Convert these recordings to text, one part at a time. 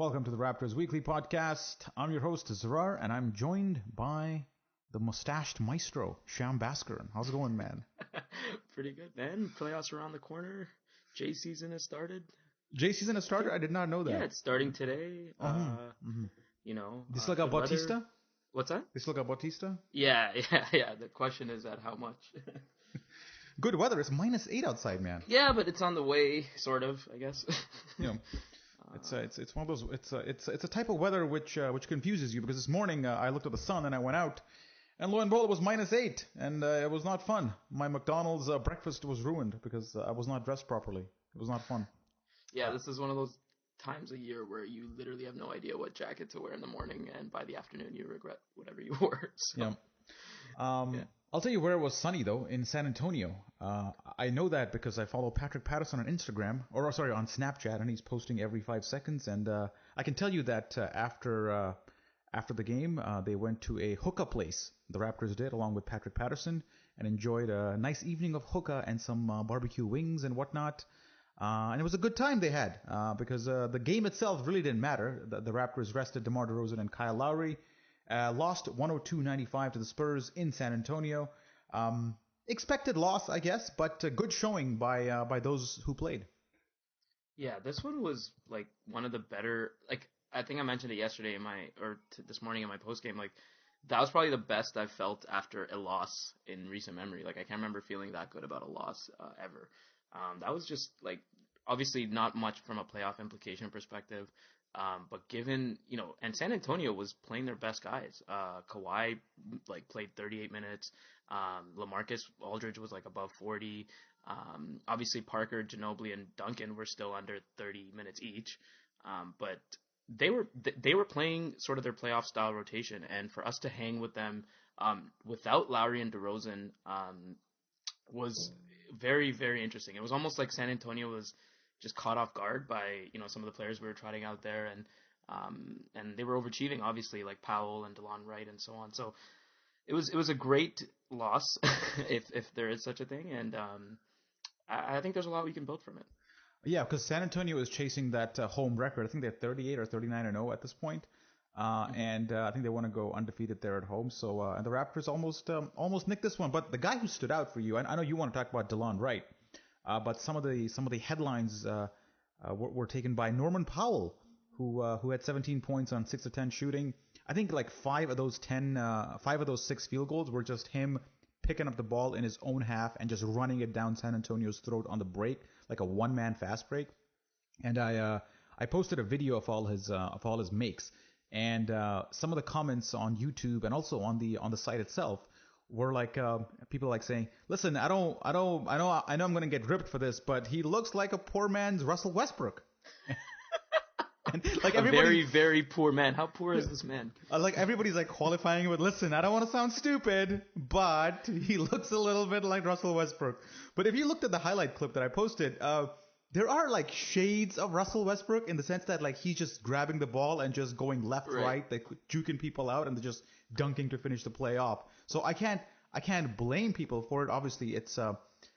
Welcome to the Raptors Weekly podcast. I'm your host, Zarar, and I'm joined by the mustached maestro, Sham Bhaskaran. How's it going, man? Pretty good, man. Playoffs around the corner. J season has started. J season has started? I did not know that. Yeah, it's starting today. You know. They still got Bautista? Weather. What's that? They still got Bautista? Yeah. The question is at how much. Good weather. It's -8 outside, man. Yeah, but it's on the way, sort of, I guess. You know, it's one of those. It's a type of weather which confuses you, because this morning I looked at the sun and I went out, and lo and behold, it was -8, and it was not fun. My McDonald's breakfast was ruined because I was not dressed properly. It was not fun. Yeah, this is one of those times a year where you literally have no idea what jacket to wear in the morning, and by the afternoon you regret whatever you wore. So. Yeah. I'll tell you where it was sunny, though, in San Antonio. I know that because I follow Patrick Patterson on Instagram, on Snapchat, and he's posting every 5 seconds. And I can tell you that after the game, they went to a hookah place. The Raptors did, along with Patrick Patterson, and enjoyed a nice evening of hookah and some barbecue wings and whatnot. And it was a good time they had because the game itself really didn't matter. The Raptors rested DeMar DeRozan and Kyle Lowry. Lost 102-95 to the Spurs in San Antonio. Expected loss, I guess, but a good showing by those who played. Yeah, this one was like one of the better. Like I think I mentioned it yesterday this morning in my post game. Like that was probably the best I've felt after a loss in recent memory. Like I can't remember feeling that good about a loss ever. That was just like obviously not much from a playoff implication perspective. But given, and San Antonio was playing their best guys. Kawhi played 38 minutes. LaMarcus Aldridge was above 40. Obviously Parker, Ginobili, and Duncan were still under 30 minutes each. But they were playing sort of their playoff style rotation, and for us to hang with them without Lowry and DeRozan was very, very interesting. It was almost like San Antonio was just caught off guard by some of the players we were trotting out there, and they were overachieving, obviously, like Powell and DeLon Wright and so on. So it was a great loss if there is such a thing, and I think there's a lot we can build from it. Yeah, because San Antonio is chasing that home record. I think they're 38 or 39-0 at this point. And I think they want to go undefeated there at home. So and the Raptors almost nicked this one. But the guy who stood out for you, and I know you want to talk about DeLon Wright. But some of the headlines were taken by Norman Powell, who had 17 points on 6 of 10 shooting. I think 5 of those 6 field goals were just him picking up the ball in his own half and just running it down San Antonio's throat on the break, like a one-man fast break. And I posted a video of all his makes, and some of the comments on YouTube and also on the site itself were people saying, "Listen, I know I'm going to get ripped for this, but he looks like a poor man's Russell Westbrook." And a very, very poor man. How poor is this man? Everybody's qualifying it with, "Listen, I don't want to sound stupid, but he looks a little bit like Russell Westbrook." But if you looked at the highlight clip that I posted, there are shades of Russell Westbrook in the sense that he's just grabbing the ball and just going left, right, juking people out, and they're just dunking to finish the play off. So I can't blame people for it. Obviously, it's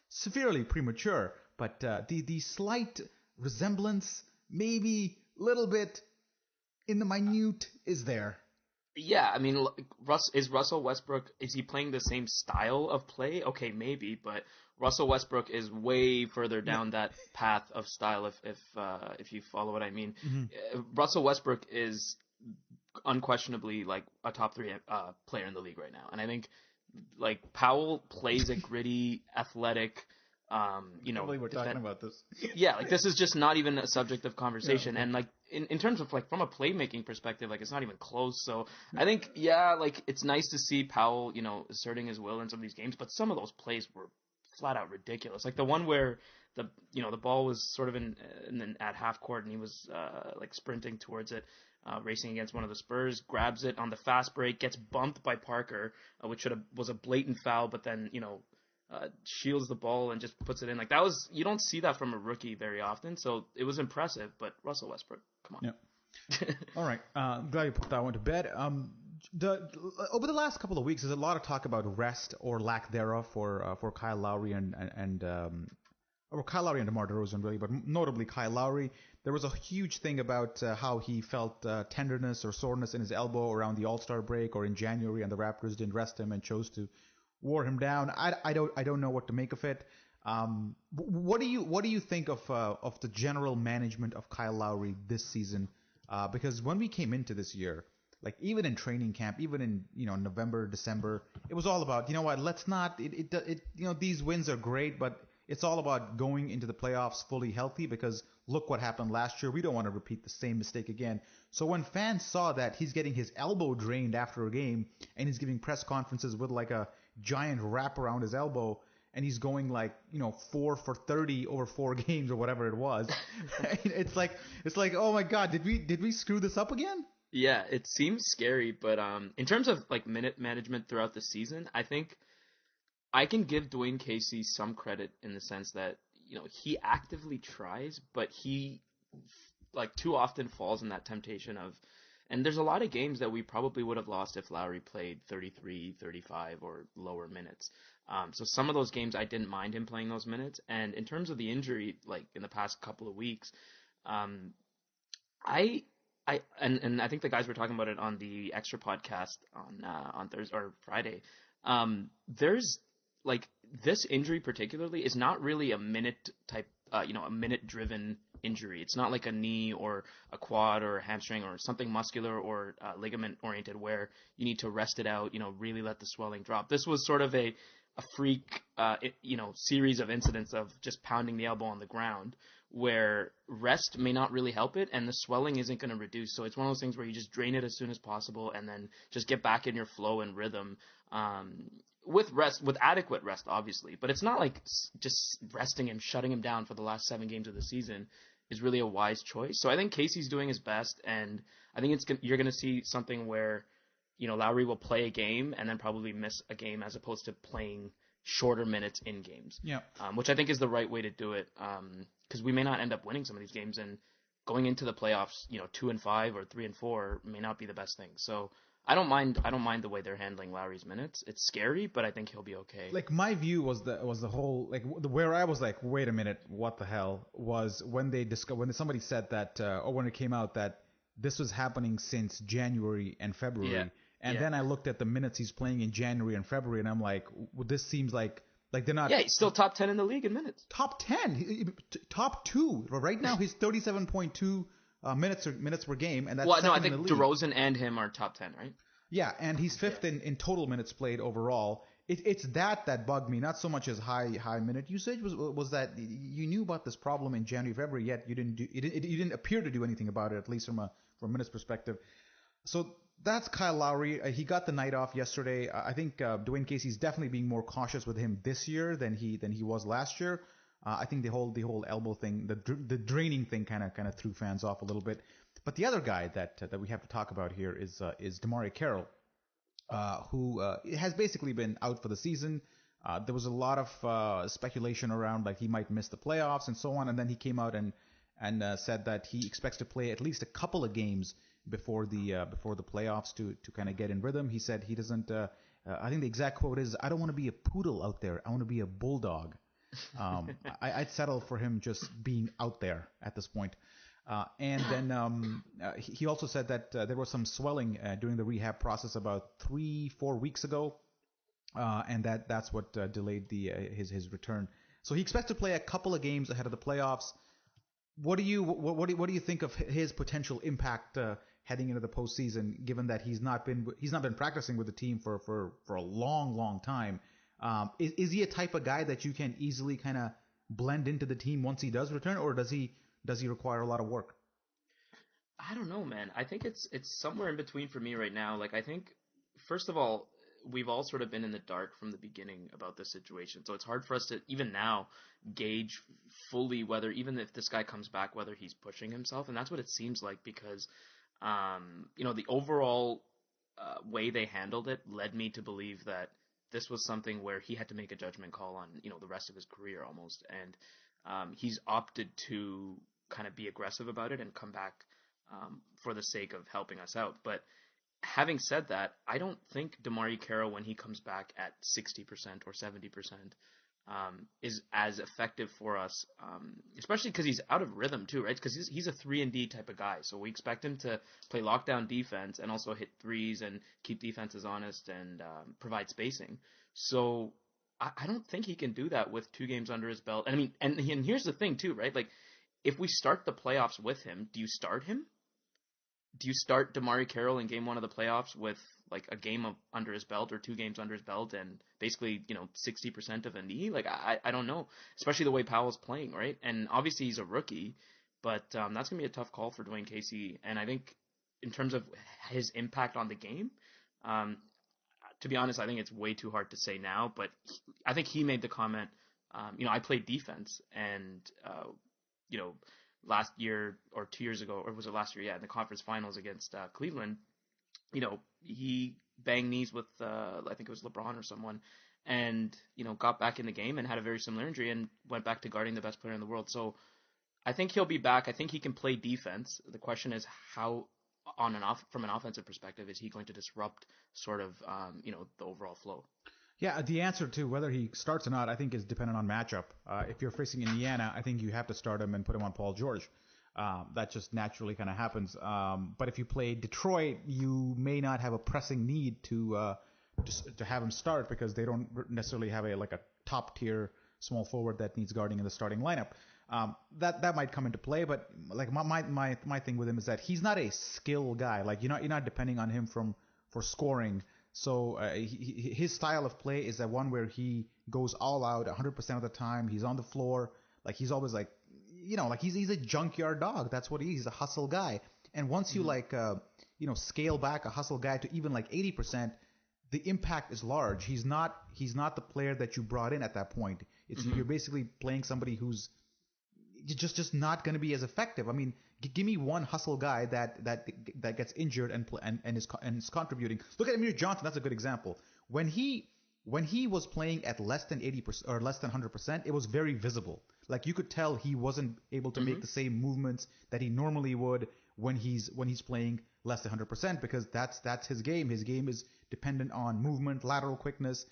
severely premature, but the slight resemblance, maybe a little bit in the minute, is there. Yeah, I mean, is Russell Westbrook, is he playing the same style of play? Okay, maybe, but Russell Westbrook is way further down that path of style, if you follow what I mean. Mm-hmm. Russell Westbrook is unquestionably a top 3 player in the league right now, and I think Powell plays a gritty, athletic. I can't believe we're talking about this. Yeah, this is just not even a subject of conversation, and in terms of from a playmaking perspective, it's not even close. So I think it's nice to see Powell asserting his will in some of these games, but some of those plays were flat out ridiculous. The one where the ball was sort of at half court, and he was sprinting towards it, racing against one of the Spurs, grabs it on the fast break, gets bumped by Parker, which was a blatant foul, but then shields the ball and just puts it in. That was, you don't see that from a rookie very often, so it was impressive. But Russell Westbrook, come on. Yeah. All right. Glad you put that one to bed. Over the last couple of weeks, there's a lot of talk about rest or lack thereof for Kyle Lowry and or Kyle Lowry and DeMar DeRozan really, but notably Kyle Lowry. There was a huge thing about how he felt tenderness or soreness in his elbow around the All-Star break or in January, and the Raptors didn't rest him and chose to wore him down. I don't know what to make of it. What do you think of the general management of Kyle Lowry this season? Because when we came into this year, like even in training camp, even in November, December, it was all about what, let's not these wins are great, but it's all about going into the playoffs fully healthy, because look what happened last year. We don't want to repeat the same mistake again. So when fans saw that he's getting his elbow drained after a game and he's giving press conferences with like a giant wrap around his elbow, and he's going like 4 for 30 over 4 games or whatever it was, it's like oh my god, did we screw this up again? Yeah, it seems scary, but in terms of like minute management throughout the season, I think I can give Dwayne Casey some credit in the sense that he actively tries, but he like too often falls in that temptation of, and there's a lot of games that we probably would have lost if Lowry played 33, 35 or lower minutes. So some of those games I didn't mind him playing those minutes, and in terms of the injury, like in the past couple of weeks, I and I think the guys were talking about it on the extra podcast on Thursday or Friday. There's like this injury particularly is not really a minute type, a minute driven injury. It's not like a knee or a quad or a hamstring or something muscular or ligament oriented where you need to rest it out, really let the swelling drop. This was sort of a freak, series of incidents of just pounding the elbow on the ground where rest may not really help it and the swelling isn't going to reduce. So it's one of those things where you just drain it as soon as possible and then just get back in your flow and rhythm. With adequate rest, obviously, but it's not like just resting him, shutting him down for the last 7 games of the season is really a wise choice. So I think Casey's doing his best, and I think you're going to see something where, Lowry will play a game and then probably miss a game as opposed to playing shorter minutes in games. Yeah. Which I think is the right way to do it, because we may not end up winning some of these games, and going into the playoffs, 2-5 or 3-4 may not be the best thing. So I don't mind the way they're handling Lowry's minutes. It's scary, but I think he'll be okay. Like my view was the whole where I was like, wait a minute, what the hell, was when somebody said that or when it came out that this was happening since January and February. Yeah. And then I looked at the minutes he's playing in January and February, and I'm like, well, this seems like they're not. Yeah, he's still top 10 in the league in minutes. Top 10, top 2 right now. He's 37.2 minutes per game, and that's second I in the think league. DeRozan and him are top 10, right? Yeah, and he's 5th in total minutes played overall. It's that bugged me, not so much as high minute usage. Was that you knew about this problem in January, February, yet you didn't appear to do anything about it, at least from a minutes perspective. So that's Kyle Lowry. He got the night off yesterday. I think Dwayne Casey's definitely being more cautious with him this year than he was last year. I think the whole elbow thing, the draining thing, kind of threw fans off a little bit. But the other guy that we have to talk about here is DeMar Carroll, who has basically been out for the season. There was a lot of speculation around like he might miss the playoffs and so on, and then he came out and said that he expects to play at least a couple of games before the playoffs to kind of get in rhythm. He said he doesn't. I think the exact quote is, "I don't want to be a poodle out there. I want to be a bulldog." I'd settle for him just being out there at this point. And then he also said that there was some swelling during the rehab process about 3-4 weeks ago, and that's what delayed his return. So he expects to play a couple of games ahead of the playoffs. What do you think of his potential impact heading into the postseason, given that he's not been practicing with the team for a long time? Is he a type of guy that you can easily kind of blend into the team once he does return, or does he require a lot of work? I don't know, man. I think it's somewhere in between for me right now. Like, I think, first of all, we've all sort of been in the dark from the beginning about this situation. So it's hard for us to, even now, gauge fully whether, even if this guy comes back, whether he's pushing himself. And that's what it seems like because, the overall way they handled it led me to believe that this was something where he had to make a judgment call on, the rest of his career almost. And he's opted to kind of be aggressive about it and come back for the sake of helping us out. But having said that, I don't think DeMar Carroll, when he comes back at 60% or 70%, is as effective for us, especially because he's out of rhythm too, right? Because he's a 3-and-D type of guy, so we expect him to play lockdown defense and also hit threes and keep defenses honest and provide spacing. So I don't think he can do that with 2 games under his belt. And I mean, and here's the thing too, right? Like, if we start the playoffs with him, do you start him? Do you start DeMarre Carroll in game 1 of the playoffs with like a game of under his belt or 2 games under his belt and basically 60% of a knee? Like, I don't know, especially the way Powell's playing, right? And obviously he's a rookie, but that's gonna be a tough call for Dwayne Casey. And I think in terms of his impact on the game, um, to be honest, I think it's way too hard to say now. But I think he made the comment. I played defense, and you know, last year or 2 years ago, or was it last year? Yeah, in the conference finals against Cleveland, he banged knees with I think it was LeBron or someone, and got back in the game and had a very similar injury and went back to guarding the best player in the world. So I think he'll be back. I think he can play defense. The question is how, from an offensive perspective, is he going to disrupt sort of the overall flow? Yeah, the answer to whether he starts or not, I think, is dependent on matchup. If you're facing Indiana, I think you have to start him and put him on Paul George. That just naturally kind of happens. But if you play Detroit, you may not have a pressing need to have him start because they don't necessarily have a top tier small forward that needs guarding in the starting lineup. That might come into play, but like my thing with him is that he's not a skill guy. Like you're not depending on him for scoring. So his style of play is that one where he goes all out 100% of the time. He's on the floor, like he's always like he's a junkyard dog. That's what he is. He's a hustle guy. And once you scale back a hustle guy to even like 80%, the impact is large. He's not the player that you brought in at that point. You're basically playing somebody who's just not going to be as effective. I mean, give me one hustle guy that gets injured and is contributing. Look at Amir Johnson. That's a good example. When he was playing at less than 80% or less than 100%, it was very visible. Like you could tell he wasn't able to make the same movements that he normally would when he's playing less than 100% because that's his game. His game is dependent on movement, lateral quickness,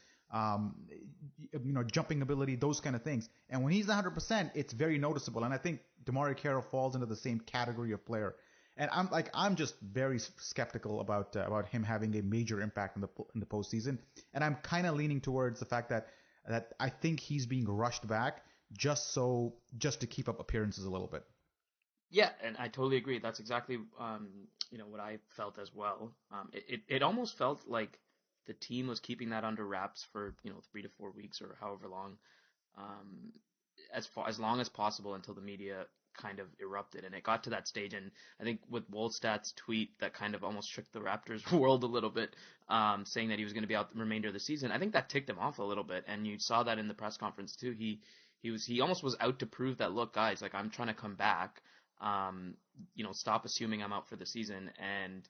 jumping ability, those kind of things. And when he's 100%, it's very noticeable. And I think DeMarre Carroll falls into the same category of player. And I'm just very skeptical about him having a major impact in the postseason. And I'm kind of leaning towards the fact that I think he's being rushed back just to keep up appearances a little bit. Yeah, and I totally agree. That's exactly what I felt as well. It almost felt like the team was keeping that under wraps for 3 to 4 weeks or however long, as long as possible until the media kind of erupted, and it got to that stage. And I think with Wolstad's tweet that kind of almost shook the Raptors world a little bit, saying that he was going to be out the remainder of the season, I think that ticked him off a little bit, and you saw that in the press conference too. He almost was out to prove that, look, guys, like I'm trying to come back. Stop assuming I'm out for the season, and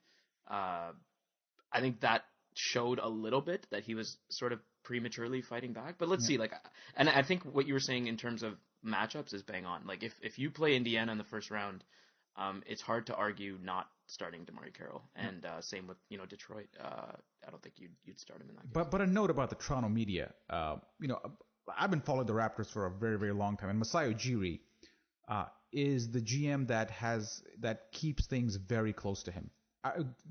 I think that showed a little bit that he was sort of prematurely fighting back. But let's see, and I think what you were saying in terms of matchups is bang on. Like if you play Indiana in the first round, it's hard to argue not starting DeMarre Carroll, and same with Detroit. I don't think you'd start him in that case. But a note about the Toronto media. I've been following the Raptors for a very, very long time, and Masai Ujiri is the GM that keeps things very close to him.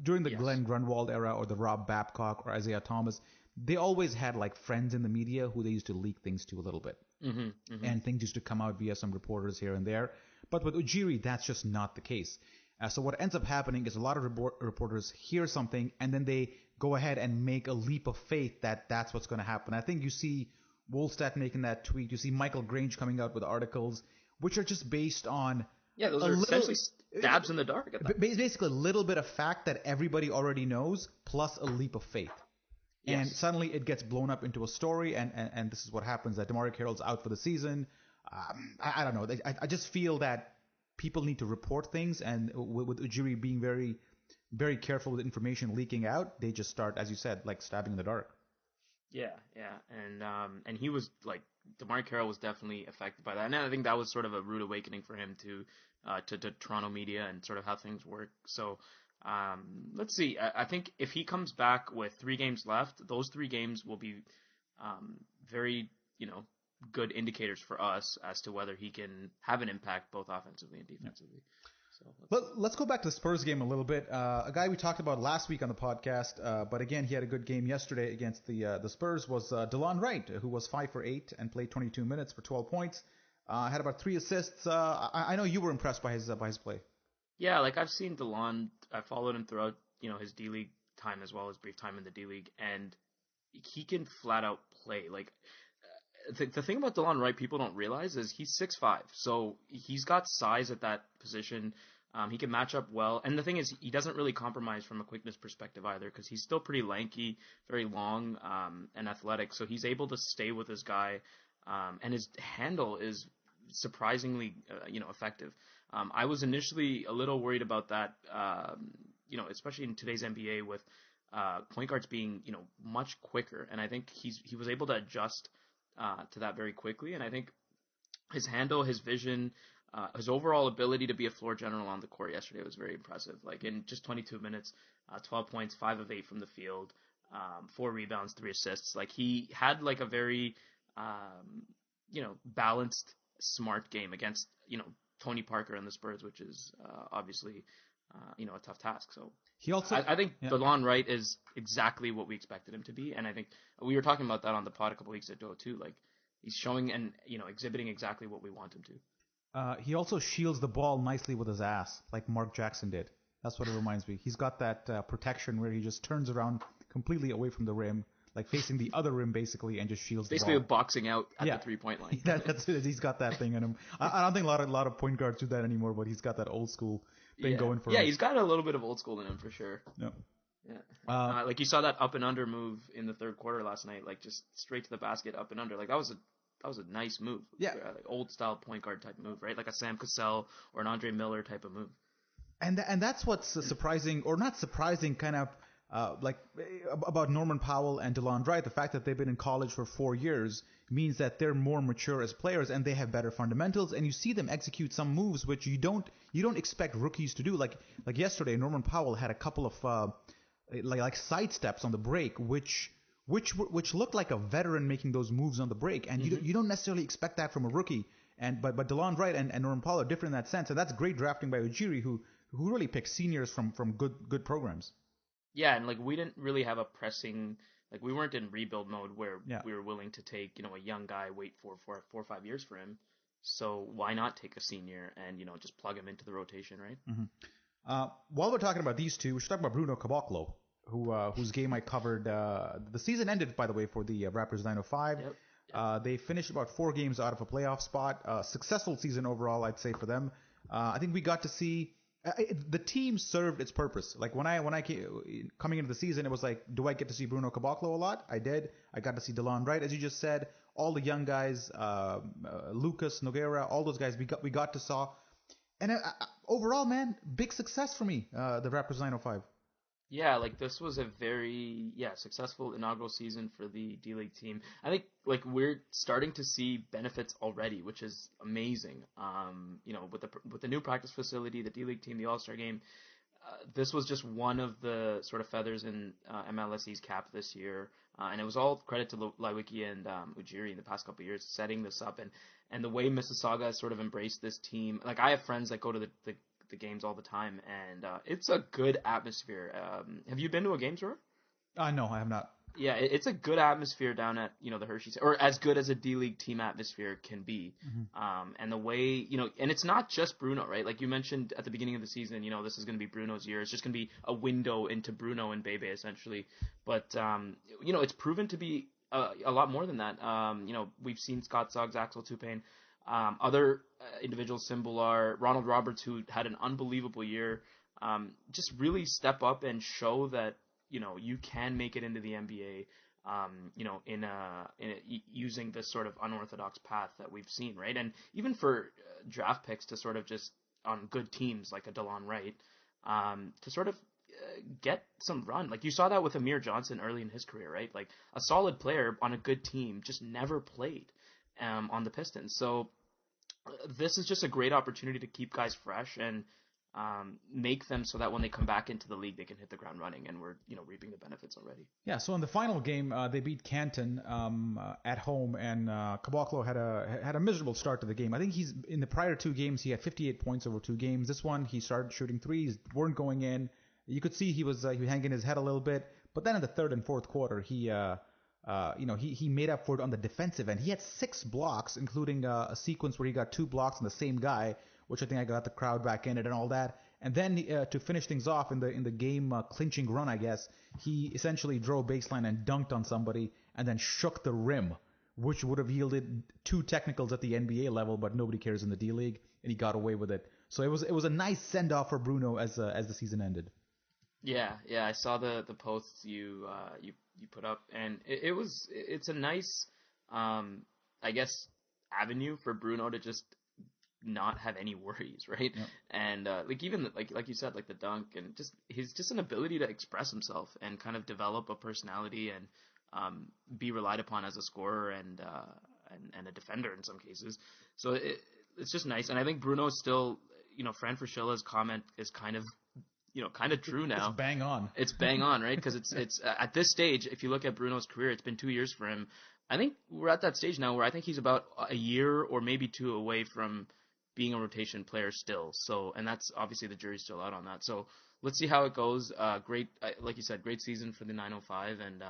During the Glenn Grunwald era or the Rob Babcock or Isaiah Thomas, they always had like friends in the media who they used to leak things to a little bit. And things used to come out via some reporters here and there. But with Ujiri, that's just not the case. So what ends up happening is a lot of reporters hear something and then they go ahead and make a leap of faith that that's what's going to happen. I think you see Wolstad making that tweet. You see Michael Grange coming out with articles which are just based on those are essentially stabs in the dark. Basically, a little bit of fact that everybody already knows, plus a leap of faith. Yes. And suddenly it gets blown up into a story, and this is what happens, that DeMarre Carroll's out for the season. I don't know. I just feel that people need to report things, and with Ujiri being very, very careful with information leaking out, they just start, as you said, like stabbing in the dark. Yeah, and he was like, DeMarre Carroll was definitely affected by that, and I think that was sort of a rude awakening for him to Toronto media and sort of how things work. So let's see. I think if he comes back with 3 games left, those 3 games will be very good indicators for us as to whether he can have an impact both offensively and defensively. So let's go back to the Spurs game a little bit. A guy we talked about last week on the podcast, but again, he had a good game yesterday against the Spurs, was DeLon Wright, who was 5 for 8 and played 22 minutes for 12 points. Had about 3 assists. I know you were impressed by his play. Yeah, like I've seen DeLon. I followed him throughout, his D League time as well as brief time in the D League, and he can flat out play. Like the thing about DeLon Wright people don't realize is he's 6'5", so he's got size at that position. He can match up well, and the thing is, he doesn't really compromise from a quickness perspective either, because he's still pretty lanky, very long, and athletic. So he's able to stay with his guy, and his handle is surprisingly, effective. I was initially a little worried about that, especially in today's NBA with point guards being, much quicker, and I think he was able to adjust to that very quickly, and I think his handle, his vision, his overall ability to be a floor general on the court yesterday was very impressive. Like in just 22 minutes, 12 points, 5 of 8 from the field, 4 rebounds, 3 assists. Like he had like a very, balanced, smart game against, Tony Parker and the Spurs, which is obviously, a tough task. So he also, I think DeLon Wright is exactly what we expected him to be, and I think we were talking about that on the pod a couple weeks ago too. Like he's showing and exhibiting exactly what we want him to. He also shields the ball nicely with his ass, like Mark Jackson did. That's what it reminds me. He's got that protection where he just turns around completely away from the rim, like facing the other rim basically, and just shields basically the ball. Boxing out at the 3-point line. That's it. He's got that thing in him. I don't think a lot of point guards do that anymore, but he's got that old school thing going for him. Yeah, he's got a little bit of old school in him for sure. Yeah. Yeah. Like you saw that up and under move in the third quarter last night, like just straight to the basket, up and under. Like that was a nice move. Yeah. Like old style point guard type move, right? Like a Sam Cassell or an Andre Miller type of move. And that's what's surprising, or not surprising, kind of about Norman Powell and DeLon Wright. The fact that they've been in college for 4 years means that they're more mature as players and they have better fundamentals. And you see them execute some moves which you don't expect rookies to do. Like yesterday, Norman Powell had a couple of like side steps on the break, which looked like a veteran making those moves on the break, and you don't necessarily expect that from a rookie. But DeLon Wright and Norman Powell are different in that sense, and that's great drafting by Ujiri, who really picks seniors from good programs. Yeah, and like we didn't really have a pressing, like we weren't in rebuild mode where we were willing to take a young guy, wait for 4 or 5 years for him. So why not take a senior and just plug him into the rotation, right? Mm-hmm. While we're talking about these two, we should talk about Bruno Caboclo, whose game I covered. The season ended, by the way, for the Raptors 905. Yep. They finished about 4 games out of a playoff spot. Successful season overall, I'd say, for them. I think we got to see the team served its purpose. Like when I came coming into the season, it was like, do I get to see Bruno Caboclo a lot? I did. I got to see DeLon Wright, as you just said. All the young guys, Lucas Nogueira, all those guys we got to saw. And overall, man, big success for me. The Raptors 905. Yeah, like this was a very successful inaugural season for the D-League team. I think like we're starting to see benefits already, which is amazing. With the new practice facility, the D-League team, the All-Star game, this was just one of the sort of feathers in MLSE's cap this year, and it was all credit to Lewicki and Ujiri in the past couple of years setting this up, and the way Mississauga has sort of embraced this team. Like I have friends that go to the games all the time, and it's a good atmosphere. Have you been to a game, sir? No, I have not. Yeah, it's a good atmosphere down at the Hershey's, or as good as a D-League team atmosphere can be. Mm-hmm. And the way and it's not just Bruno, right? Like you mentioned at the beginning of the season, this is going to be Bruno's year. It's just going to be a window into Bruno and Bebe essentially. But it's proven to be a lot more than that. We've seen Scott Suggs, Axel Tupain. Other individuals, Simbular, Ronald Roberts, who had an unbelievable year, just really step up and show that you can make it into the NBA, using this sort of unorthodox path that we've seen, right? And even for draft picks to sort of just on good teams like a DeLon Wright, to sort of get some run. Like you saw that with Amir Johnson early in his career, right? Like a solid player on a good team just never played on the Pistons. So this is just a great opportunity to keep guys fresh and make them so that when they come back into the league, they can hit the ground running, and we're reaping the benefits already. Yeah, so in the final game, they beat Canton at home, and Caboclo had a miserable start to the game. I think he's in the prior 2 games, he had 58 points over 2 games. This one, he started shooting threes, weren't going in. You could see he was hanging his head a little bit, but then in the third and fourth quarter, he made up for it on the defensive end. He had 6 blocks, including a sequence where he got 2 blocks on the same guy, which I think I got the crowd back in it and all that. And then to finish things off in the game clinching run, I guess, he essentially drove baseline and dunked on somebody and then shook the rim, which would have yielded 2 technicals at the NBA level, but nobody cares in the D League, and he got away with it. So it was a nice send off for Bruno as the season ended. Yeah, I saw the posts you put up, and it's a nice I guess avenue for Bruno to just not have any worries, right? Yep. And even like you said, like the dunk, and just an ability to express himself and kind of develop a personality and be relied upon as a scorer and a defender in some cases. So it's just nice, and I think Bruno is still, Fran Fraschella's comment is kind of true now. It's bang on. It's bang on, right? Because it's at this stage, if you look at Bruno's career, it's been 2 years for him. I think we're at that stage now where I think he's about a year or maybe 2 away from being a rotation player still. So, and that's obviously the jury's still out on that. So let's see how it goes. Great, like you said, great season for the 905, and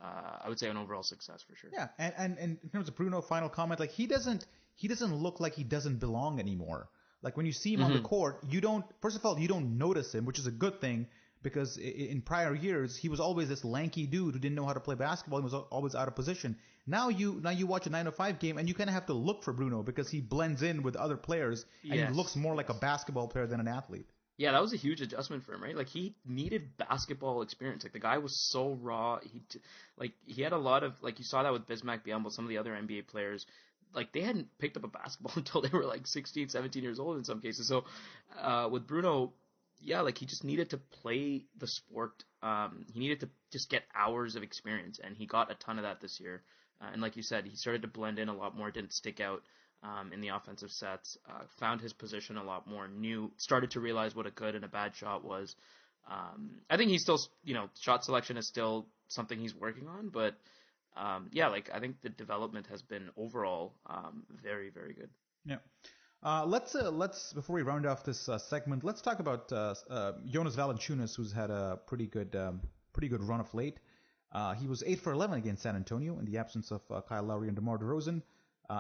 I would say an overall success for sure. Yeah, and in terms of Bruno, final comment, like he doesn't look like he doesn't belong anymore. Like when you see him on the court, you don't notice him, which is a good thing, because in prior years he was always this lanky dude who didn't know how to play basketball and was always out of position. Now you watch a 905 game and you kind of have to look for Bruno because he blends in with other players and he looks more like a basketball player than an athlete. Yeah, that was a huge adjustment for him, right? Like he needed basketball experience. Like the guy was so raw. He had a lot of, like, you saw that with Bismack Biyombo, some of the other NBA players. Like they hadn't picked up a basketball until they were like 16, 17 years old in some cases. So with Bruno, yeah, like he just needed to play the sport. He needed to just get hours of experience, and he got a ton of that this year. And like you said, he started to blend in a lot more, didn't stick out in the offensive sets, found his position a lot more, started to realize what a good and a bad shot was. I think he's still, shot selection is still something he's working on, but I think the development has been overall very, very good. Yeah. Let's before we round off this segment, let's talk about Jonas Valanciunas, who's had a pretty good run of late. He was 8 for 11 against San Antonio in the absence of Kyle Lowry and DeMar DeRozan.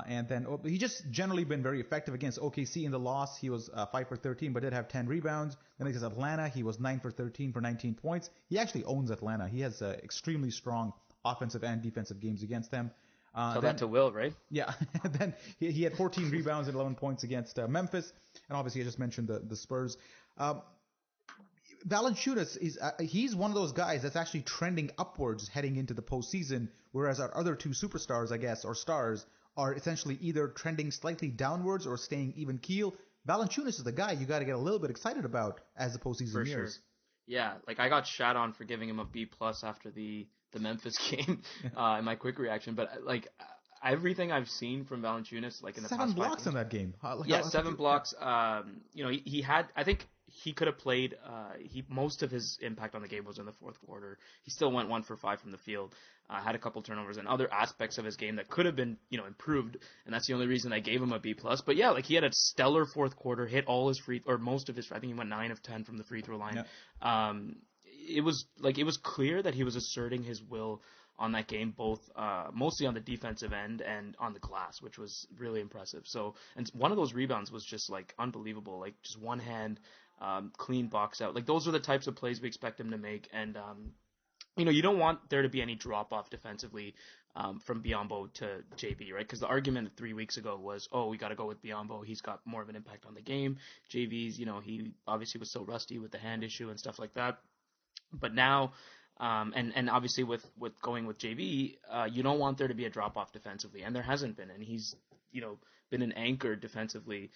And then he just generally been very effective against OKC in the loss. He was 5 for 13, but did have 10 rebounds. Then against Atlanta, he was 9 for 13 for 19 points. He actually owns Atlanta. He has extremely strong offensive and defensive games against them. Tell that to Will, right? Yeah. Then he had 14 rebounds and 11 points against Memphis. And obviously I just mentioned the Spurs. Valanciunas he's one of those guys that's actually trending upwards heading into the postseason, whereas our other 2 superstars, I guess, or stars, are essentially either trending slightly downwards or staying even keel. Valanciunas is the guy you got to get a little bit excited about as the postseason nears. Sure. Yeah, like I got shat on for giving him a B+ after the Memphis game in my quick reaction, but like everything I've seen from Valanciunas, like in the 7 past blocks in that game. 7 blocks. He had, I think he could have played. Most of his impact on the game was in the fourth quarter. He still went 1 for 5 from the field. Had a couple turnovers and other aspects of his game that could have been, improved. And that's the only reason I gave him a B+. But yeah, like he had a stellar fourth quarter, hit all his most of his. I think he went 9 of 10 from the free throw line. Yeah. It was clear that he was asserting his will on that game, both mostly on the defensive end and on the glass, which was really impressive. So, and one of those rebounds was just like unbelievable, like just one hand, clean box out. Like those are the types of plays we expect him to make. And you don't want there to be any drop off defensively from Biyombo to JV, right? Because the argument 3 weeks ago was, we got to go with Biyombo. He's got more of an impact on the game. JV's, he obviously was so rusty with the hand issue and stuff like that. But now, and obviously with going with JV, you don't want there to be a drop off defensively, and there hasn't been. And he's been an anchor defensively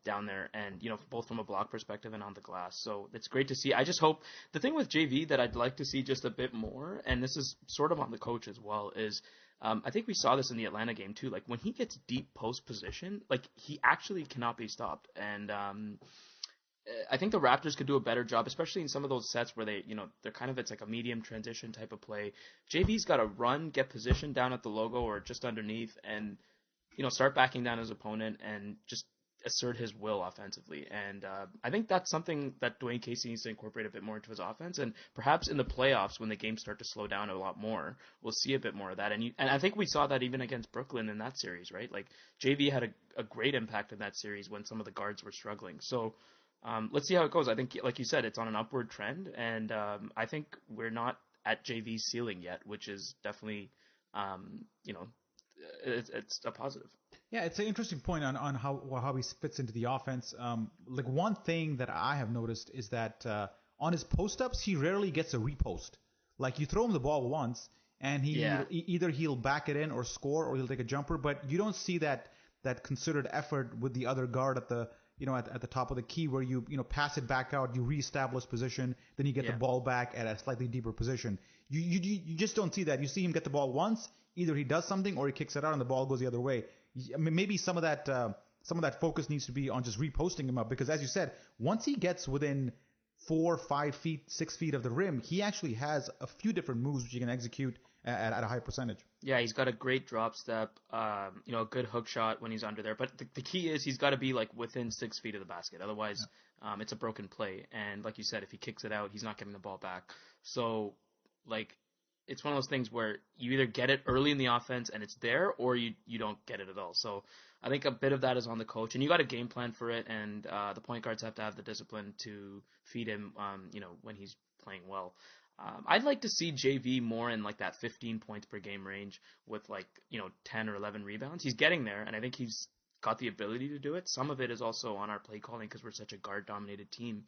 down there, and both from a block perspective and on the glass. So it's great to see. I just hope the thing with JV that I'd like to see just a bit more, and this is sort of on the coach as well, is I think we saw this in the Atlanta game too. Like when he gets deep post position, like he actually cannot be stopped, and I think the Raptors could do a better job, especially in some of those sets where they're kind of, it's like a medium transition type of play. JV's got to run, get positioned down at the logo or just underneath, and start backing down his opponent and just assert his will offensively. And I think that's something that Dwayne Casey needs to incorporate a bit more into his offense. And perhaps in the playoffs, when the games start to slow down a lot more, we'll see a bit more of that. And I think we saw that even against Brooklyn in that series, right? Like JV had a great impact in that series when some of the guards were struggling. So let's see how it goes. I think, like you said, it's on an upward trend. And I think we're not at JV's ceiling yet, which is definitely, it's a positive. Yeah, it's an interesting point on how he fits into the offense. Like one thing that I have noticed is that on his post ups, he rarely gets a repost. Like you throw him the ball once, and either he'll back it in or score, or he'll take a jumper. But you don't see that considered effort with the other guard at the at the top of the key, where you pass it back out, you reestablish position, then you get the ball back at a slightly deeper position. You just don't see that. You see him get the ball once, either he does something or he kicks it out and the ball goes the other way. I mean, maybe some of that focus needs to be on just reposting him up, because as you said, once he gets within 4, 5 feet, 6 feet of the rim, he actually has a few different moves which he can execute at a high percentage. Yeah, he's got a great drop step, a good hook shot when he's under there. But the key is he's got to be like within 6 feet of the basket. Otherwise, it's a broken play. And like you said, if he kicks it out, he's not getting the ball back. So, like, it's one of those things where you either get it early in the offense and it's there, or you don't get it at all. So I think a bit of that is on the coach, and you got a game plan for it. And the point guards have to have the discipline to feed him, when he's playing well. I'd like to see JV more in like that 15 points per game range with 10 or 11 rebounds. He's getting there, and I think he's got the ability to do it. Some of it is also on our play calling because we're such a guard-dominated team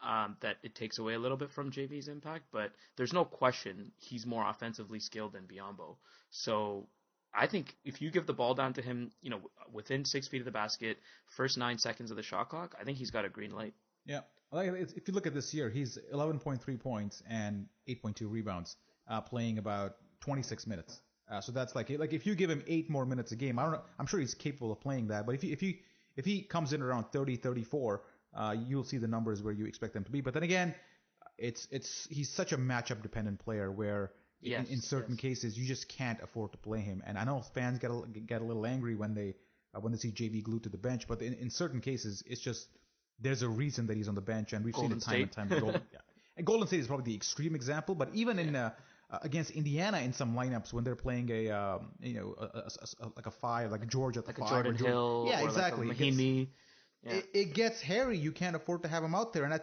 that it takes away a little bit from JV's impact. But there's no question he's more offensively skilled than Biyombo. So I think if you give the ball down to him, within 6 feet of the basket, first 9 seconds of the shot clock, I think he's got a green light. Yeah. If you look at this year, he's 11.3 points and 8.2 rebounds, playing about 26 minutes. So that's like if you give him 8 more minutes a game, I don't know. I'm sure he's capable of playing that. But if he comes in around 30, 34, you'll see the numbers where you expect them to be. But then again, he's such a matchup dependent player where in certain cases you just can't afford to play him. And I know fans get a little angry when they see JV glued to the bench, but in certain cases it's just. There's a reason that he's on the bench, and we've seen it time and time again. And Golden State is probably the extreme example, but even in against Indiana in some lineups when they're playing like a 5, like George at the 5, like a Jordan Hill, yeah, or exactly. Like a Mahinmi. It gets hairy. You can't afford to have him out there, and I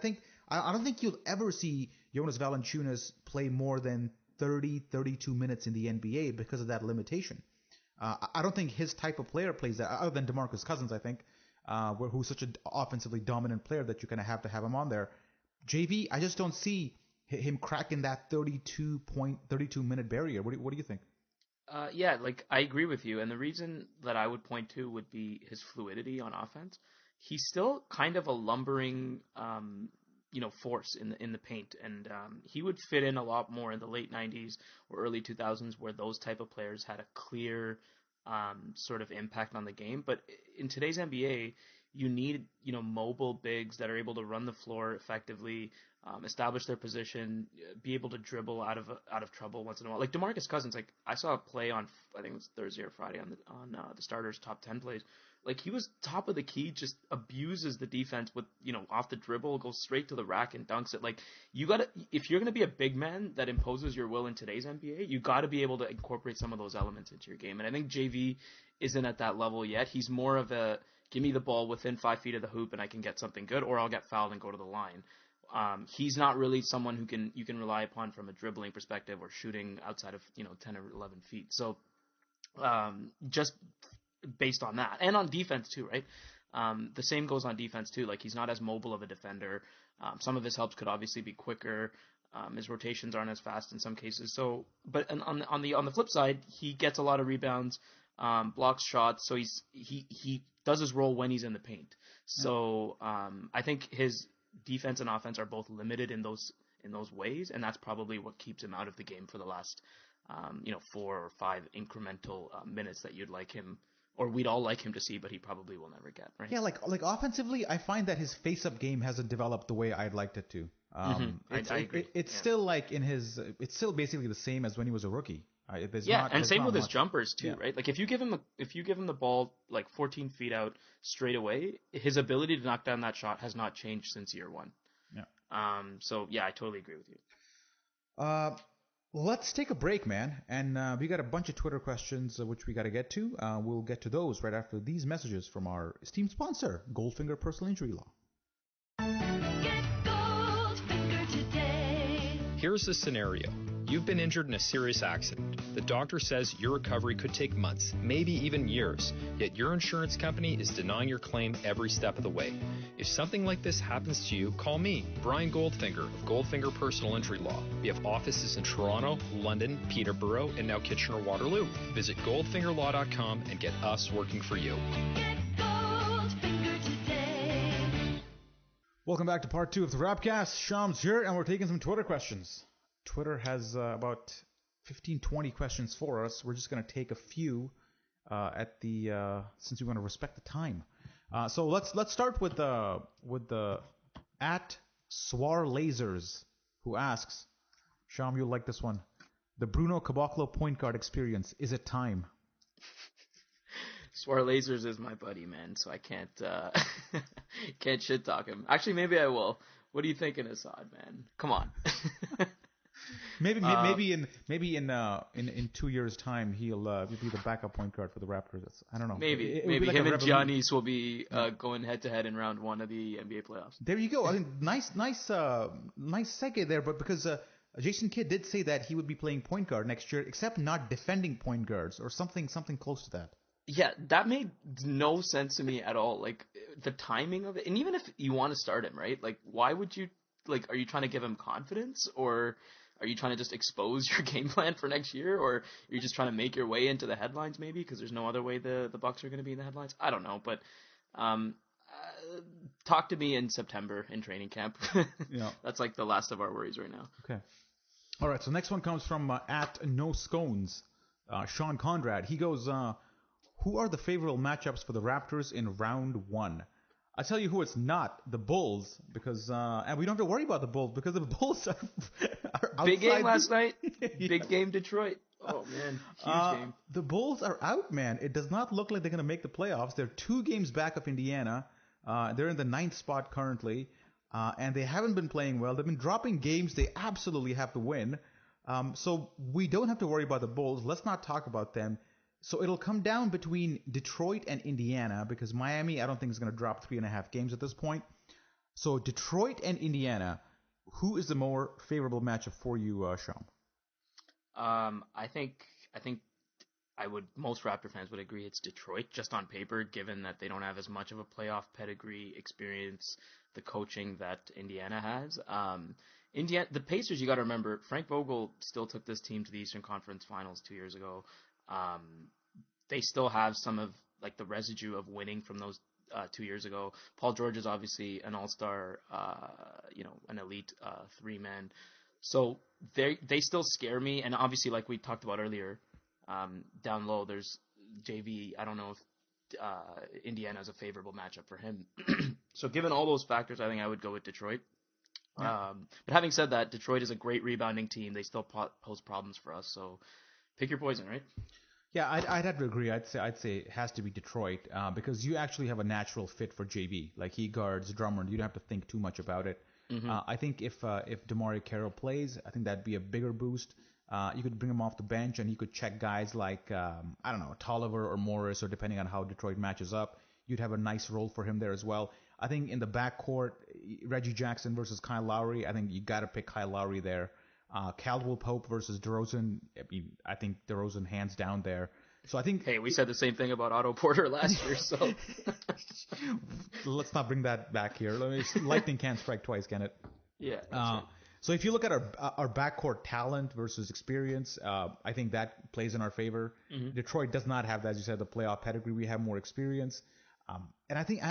don't think you'll ever see Jonas Valanciunas play more than 30, 32 minutes in the NBA because of that limitation. I don't think his type of player plays that, other than DeMarcus Cousins, I think. Who's such an offensively dominant player that you kind of have to have him on there. JV, I just don't see him cracking that 32 minute barrier. What do you think? I agree with you, and the reason that I would point to would be his fluidity on offense. He's still kind of a lumbering, force in the paint, and he would fit in a lot more in the late 90s or early 2000s, where those type of players had a clear sort of impact on the game. But in today's NBA, you need mobile bigs that are able to run the floor effectively, establish their position, be able to dribble out of trouble once in a while. Like DeMarcus Cousins, like I saw a play on, I think it was Thursday or Friday on the starters top 10 plays. Like he was top of the key, just abuses the defense with off the dribble, goes straight to the rack and dunks it. Like if you're gonna be a big man that imposes your will in today's NBA, you got to be able to incorporate some of those elements into your game. And I think JV isn't at that level yet. He's more of a give me the ball within 5 feet of the hoop and I can get something good, or I'll get fouled and go to the line. He's not really someone who you can rely upon from a dribbling perspective or shooting outside of 10 or 11 feet. So just based on that, and on defense too, right? The same goes on defense too. Like he's not as mobile of a defender. Some of his helps could obviously be quicker. His rotations aren't as fast in some cases. So, but on the flip side, he gets a lot of rebounds, blocks shots. So he does his role when he's in the paint. So I think his defense and offense are both limited in those ways, and that's probably what keeps him out of the game for the last 4 or 5 incremental minutes that you'd like him, or we'd all like him to see, but he probably will never get, right? Yeah, like offensively, I find that his face-up game hasn't developed the way I'd liked it to. I agree. It's still like it's still basically the same as when he was a rookie. Same with his much. jumpers too, right? Like if you give him the ball like 14 feet out straight away, his ability to knock down that shot has not changed since year one. Yeah. So yeah, I totally agree with you. Let's take a break, man. And we got a bunch of Twitter questions which we got to get to. We'll get to those right after these messages from our esteemed sponsor, Goldfinger Personal Injury Law. Get Goldfinger today. Here's the scenario. You've been injured in a serious accident. The doctor says your recovery could take months, maybe even years, yet your insurance company is denying your claim every step of the way. If something like this happens to you, call me, Brian Goldfinger of Goldfinger Personal Injury Law. We have offices in Toronto, London, Peterborough, and now Kitchener-Waterloo. Visit goldfingerlaw.com and get us working for you. Get Goldfinger today. Welcome back to part 2 of the Rapcast. Shams here, and we're taking some Twitter questions. Twitter has about 15, 20 questions for us. We're just going to take a few since we want to respect the time. So let's start with the at Swar Lasers, who asks, Sham, you'll like this one. The Bruno Caboclo point guard experience, is it time? Swar Lasers is my buddy, man, so I can't shit talk him. Actually, maybe I will. What are you thinking, Assad, man? Come on. Maybe in 2 years' time he'll be the backup point guard for the Raptors. I don't know. Maybe like him and Giannis will be going head to head in round 1 of the NBA playoffs. There you go. I mean, nice segue there. But because Jason Kidd did say that he would be playing point guard next year, except not defending point guards or something close to that. Yeah, that made no sense to me at all. Like the timing of it, and even if you want to start him, right? Like, why would you? Like, are you trying to give him confidence, or are you trying to just expose your game plan for next year, or are you just trying to make your way into the headlines maybe because there's no other way the Bucks are going to be in the headlines? I don't know, but talk to me in September in training camp. Yeah, that's like the last of our worries right now. Okay. All right. So next one comes from at No Scones, Sean Conrad. He goes, who are the favorable matchups for the Raptors in round 1? I tell you who it's not, the Bulls, because and we don't have to worry about the Bulls because the Bulls are outside. Big game last night. Yeah. Big game Detroit. Oh man, huge game. The Bulls are out, man. It does not look like they're going to make the playoffs. They're 2 games back of Indiana. They're in the 9th spot currently, and they haven't been playing well. They've been dropping games they absolutely have to win. So we don't have to worry about the Bulls. Let's not talk about them. So it'll come down between Detroit and Indiana because Miami, I don't think is going to drop 3.5 games at this point. So Detroit and Indiana, who is the more favorable matchup for you, Sham? I think most Raptor fans would agree it's Detroit just on paper, given that they don't have as much of a playoff pedigree, experience, the coaching that Indiana has. The Pacers, you got to remember, Frank Vogel still took this team to the Eastern Conference Finals 2 years ago. They still have some of like the residue of winning from those 2 years ago. Paul George is obviously an all-star, an elite 3-man. So they still scare me. And obviously, like we talked about earlier, down low, there's JV. I don't know if Indiana is a favorable matchup for him. So given all those factors, I think I would go with Detroit. Yeah. But having said that, Detroit is a great rebounding team. They still pose problems for us. So pick your poison, right? Yeah, I'd have to agree. I'd say it has to be Detroit because you actually have a natural fit for JV. Like he guards Drummond, you don't have to think too much about it. Mm-hmm. I think if DeMario Carroll plays, I think that'd be a bigger boost. You could bring him off the bench and he could check guys like I don't know, Tolliver or Morris, or depending on how Detroit matches up, you'd have a nice role for him there as well. I think in the backcourt, Reggie Jackson versus Kyle Lowry, I think you got to pick Kyle Lowry there. Caldwell Pope versus DeRozan. I think DeRozan hands down there. So I think. Hey, we said the same thing about Otto Porter last year. So let's not bring that back here. Lightning can't strike twice, can it? Yeah. Right. So if you look at our backcourt talent versus experience, I think that plays in our favor. Mm-hmm. Detroit does not have, as you said, the playoff pedigree. We have more experience. And I think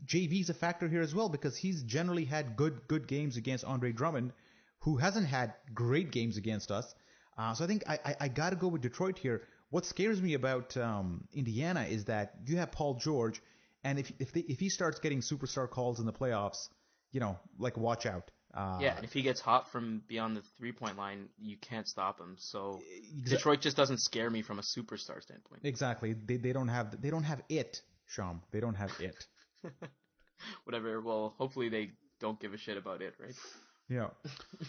JV is a factor here as well because he's generally had good games against Andre Drummond, who hasn't had great games against us. So I think I got to go with Detroit here. what scares me about Indiana is that you have Paul George, and if he starts getting superstar calls in the playoffs, like watch out. Yeah, and if he gets hot from beyond the 3-point line, you can't stop him. So Exa- Detroit just doesn't scare me from a superstar standpoint. Exactly. They don't have it, Sham. They don't have it. Whatever. Well, hopefully they don't give a shit about it, right? Yeah.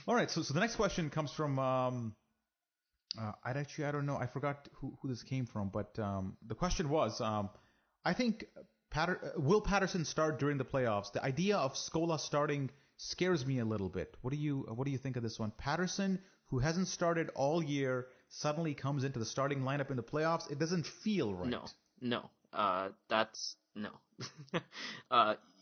All right. So the next question comes from I don't know. I forgot who this came from, but the question was I think will Patterson start during the playoffs? The idea of Scola starting scares me a little bit. What do you think of this one? Patterson, who hasn't started all year, suddenly comes into the starting lineup in the playoffs. It doesn't feel right. No. That's no.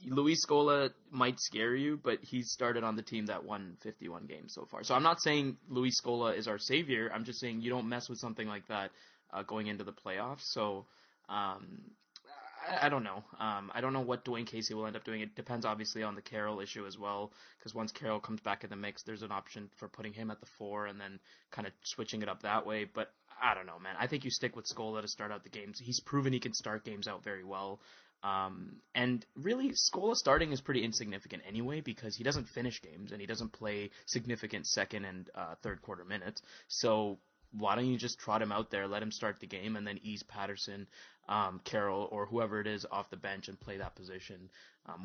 Luis Scola might scare you, but he's started on the team that won 51 games so far. So I'm not saying Luis Scola is our savior. I'm just saying you don't mess with something like that going into the playoffs. So I don't know. I don't know what Dwayne Casey will end up doing. It depends obviously on the Carroll issue as well, because once Carroll comes back in the mix, there's an option for putting him at the 4 and then kind of switching it up that way. But I don't know, man. I think you stick with Scola to start out the games. He's proven he can start games out very well. And really, Scola starting is pretty insignificant anyway, because he doesn't finish games and he doesn't play significant second and third quarter minutes. So why don't you just trot him out there, let him start the game, and then ease Patterson, Carroll, or whoever it is off the bench and play that position?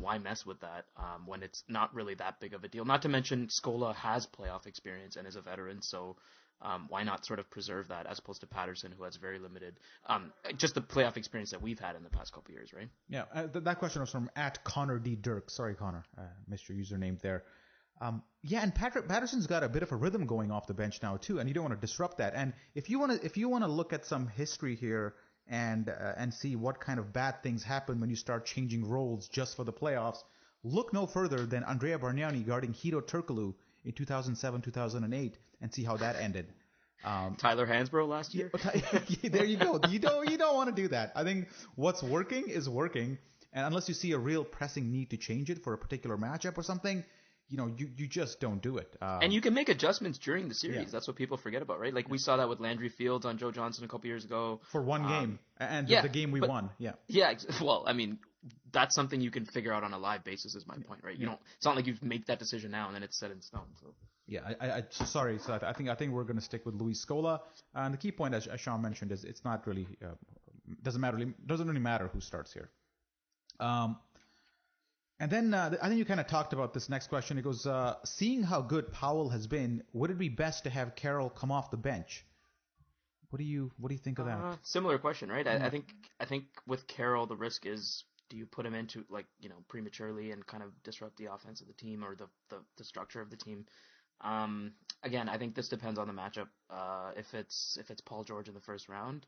Why mess with that when it's not really that big of a deal? Not to mention Scola has playoff experience and is a veteran, so why not sort of preserve that as opposed to Patterson, who has very limited, just the playoff experience that we've had in the past couple years, right? Yeah, that question was from @ConnorD Dirk. Sorry, Connor, missed your username there. Yeah, and Patterson's got a bit of a rhythm going off the bench now too, and you don't want to disrupt that. And if you want to look at some history here and see what kind of bad things happen when you start changing roles just for the playoffs, look no further than Andrea Bargnani guarding Hito Turkoglu in 2007-2008, and see how that ended. Tyler Hansbrough last year. There you go. You don't want to do that. I think what's working is working, and unless you see a real pressing need to change it for a particular matchup or something, you just don't do it. And you can make adjustments during the series. Yeah. That's what people forget about, right? Like we saw that with Landry Fields on Joe Johnson a couple years ago. For one game, and yeah, the game we won. Yeah. Yeah, well, I mean, that's something you can figure out on a live basis is my point, right? You don't. It's not like you make that decision now and then it's set in stone. So. Yeah, sorry. So I think we're going to stick with Luis Scola. And the key point, as Sean mentioned, is it's not really doesn't really matter who starts here. And then I think you kind of talked about this next question. It goes, seeing how good Powell has been, would it be best to have Carroll come off the bench? What do you think of that? Similar question, right? I think with Carroll, the risk is, do you put him into prematurely and kind of disrupt the offense of the team or the structure of the team? Again, I think this depends on the matchup. If it's Paul George in the first round,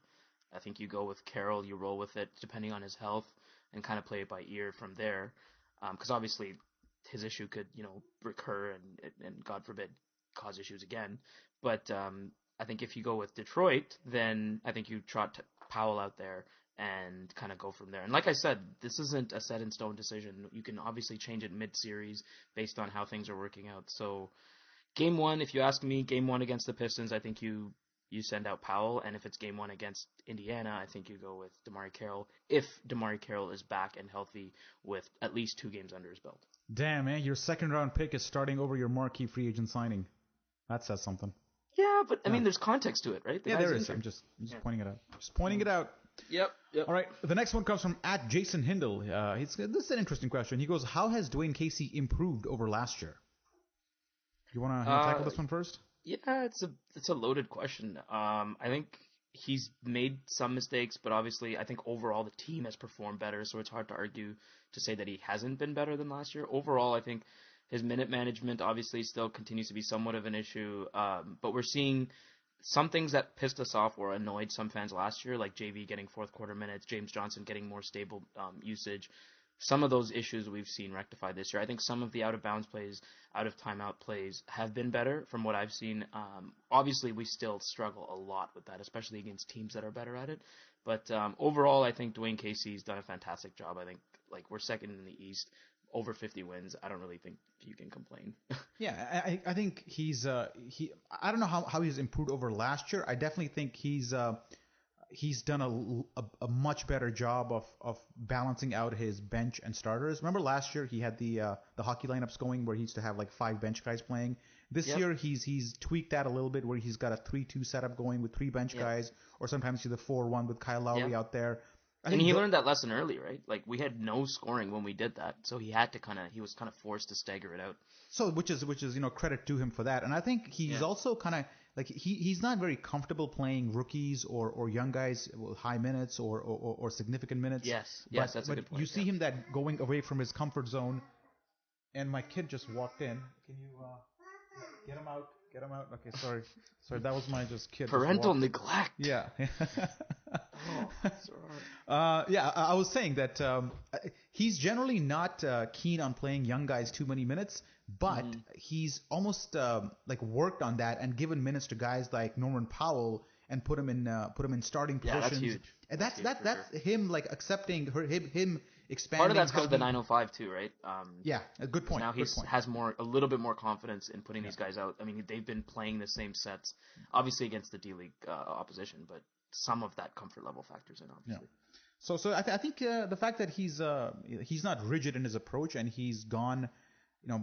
I think you go with Carroll, you roll with it depending on his health and kind of play it by ear from there. Because obviously his issue could, recur and God forbid cause issues again. But I think if you go with Detroit, then I think you trot Powell out there and kind of go from there. And like I said, this isn't a set in stone decision. You can obviously change it mid-series based on how things are working out. So game one, if you ask me, game one against the Pistons, I think you send out Powell, and if it's game one against Indiana, I think you go with DeMarre Carroll, if DeMarre Carroll is back and healthy with at least 2 games under his belt. Damn, man, your second-round pick is starting over your marquee free agent signing. That says something. Yeah, but I mean, there's context to it, right? There is. I'm just pointing it out. Just pointing it out. Yep. All right, the next one comes from @Jason Hindle. This is an interesting question. He goes, how has Dwayne Casey improved over last year? You want to tackle this one first? Yeah, it's a loaded question. I think he's made some mistakes, but obviously I think overall the team has performed better, so it's hard to argue to say that he hasn't been better than last year. Overall, I think his minute management obviously still continues to be somewhat of an issue, but we're seeing some things that pissed us off or annoyed some fans last year, like JV getting fourth quarter minutes, James Johnson getting more stable usage. Some of those issues we've seen rectified this year. I think some of the out-of-bounds plays, out-of-timeout plays have been better from what I've seen. Obviously, we still struggle a lot with that, especially against teams that are better at it. But overall, I think Dwayne Casey's done a fantastic job. I think we're second in the East, over 50 wins. I don't really think you can complain. Yeah, I think he's I don't know how he's improved over last year. I definitely think he's he's done a much better job of balancing out his bench and starters. Remember last year he had the hockey lineups going where he used to have like 5 bench guys playing. This Yep. year he's tweaked that a little bit where he's got a 3-2 setup going with 3 bench Yep. guys, or sometimes he's the 4-1 with Kyle Lowry Yep. out there. And he learned that lesson early, right? Like, we had no scoring when we did that, so he was kind of forced to stagger it out. So which is credit to him for that. And I think he's also kind of like he's not very comfortable playing rookies or young guys with high minutes or significant minutes. Yes, but, that's a good point. You see him that going away from his comfort zone. And my kid just walked in. Can you get him out? Get him out. Okay, sorry. That was my kid. Parental neglect. Yeah. Oh, sorry. I was saying that he's generally not keen on playing young guys too many minutes, but he's almost like worked on that and given minutes to guys like Norman Powell and put him in starting positions. That's huge. And that's him like accepting him expanding. Part of that's because of the 905 too, right? Yeah, a good point. Now he has a little bit more confidence in putting these guys out. I mean, they've been playing the same sets, obviously against the D-League opposition, but some of that comfort level factors in, obviously. Yeah. So I think the fact that he's not rigid in his approach and he's gone,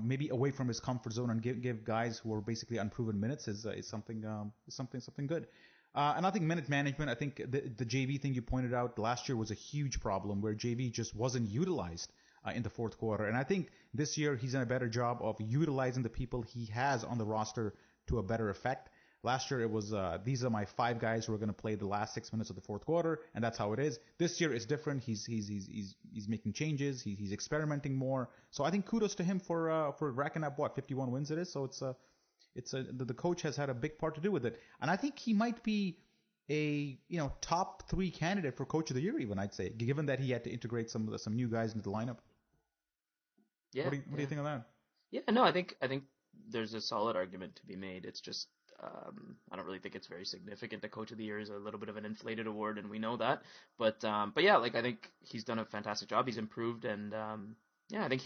maybe away from his comfort zone and give guys who are basically unproven minutes is something good. And I think minute management, I think the JV thing you pointed out last year was a huge problem where JV just wasn't utilized in the fourth quarter. And I think this year he's done a better job of utilizing the people he has on the roster to a better effect. Last year it was these are my 5 guys who are going to play the last 6 minutes of the fourth quarter, and that's how it is. This year it's different. He's making changes. He's experimenting more. So I think kudos to him for racking up 51 wins it is. So the coach has had a big part to do with it, and I think he might be a top 3 candidate for coach of the year even, I'd say, given that he had to integrate some new guys into the lineup. Yeah. What do you think of that? Yeah, no, I think there's a solid argument to be made. It's just I don't really think it's very significant that Coach of the Year is a little bit of an inflated award, and we know that. But yeah, like I think he's done a fantastic job. He's improved, and yeah, I think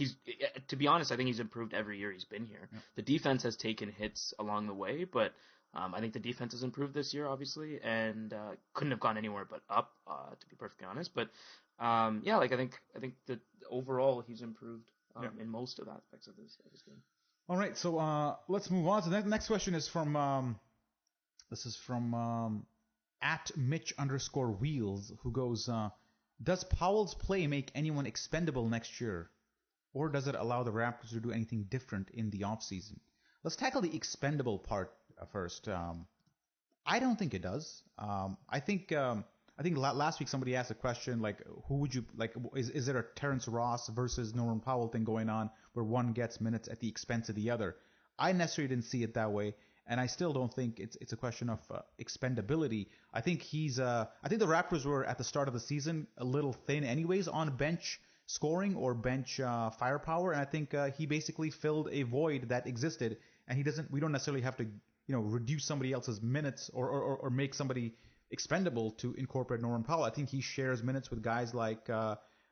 to be honest, I think he's improved every year he's been here. Yeah. The defense has taken hits along the way, but I think the defense has improved this year, obviously, and couldn't have gone anywhere but up, to be perfectly honest. But yeah, like I think that overall he's improved in most of the aspects of his game. All right, so let's move on. So the next question is from @Mitch_Wheels, who goes, does Powell's play make anyone expendable next year, or does it allow the Raptors to do anything different in the offseason? Let's tackle the expendable part first. I don't think it does. I think last week somebody asked a question like, who would you like? Is there a Terrence Ross versus Norman Powell thing going on where one gets minutes at the expense of the other? I necessarily didn't see it that way, and I still don't think it's a question of expendability. I think I think the Raptors were at the start of the season a little thin, anyways, on bench scoring or bench firepower, and I think he basically filled a void that existed, and we don't necessarily have to reduce somebody else's minutes or make somebody expendable to incorporate Norman Powell. I think he shares minutes with guys like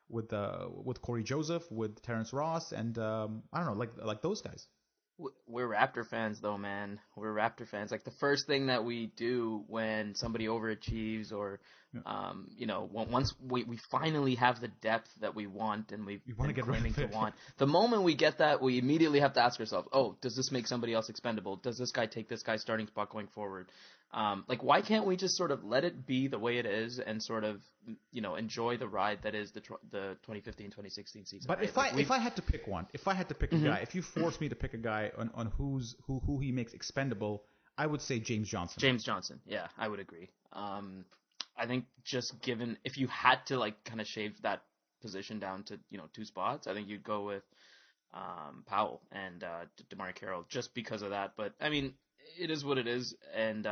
with Corey Joseph, with Terrence Ross, and I don't know, like those guys. We're Raptor fans, though, man. We're Raptor fans. Like, the first thing that we do when somebody overachieves or, once we finally have the depth that we want and we've been claiming to want, the moment we get that, we immediately have to ask ourselves, oh, does this make somebody else expendable? Does this guy take this guy's starting spot going forward? Like, why can't we just sort of let it be the way it is and sort of, enjoy the ride that is the 2015-2016 season? But right? if I had to pick one, if I had to pick a guy, if you forced me to pick a guy on who he makes expendable, I would say James Johnson. James Johnson, yeah, I would agree. I think just given, if you had to like kind of shave that position down to 2 spots, I think you'd go with Powell and DeMar Carroll just because of that. But I mean, it is what it is, and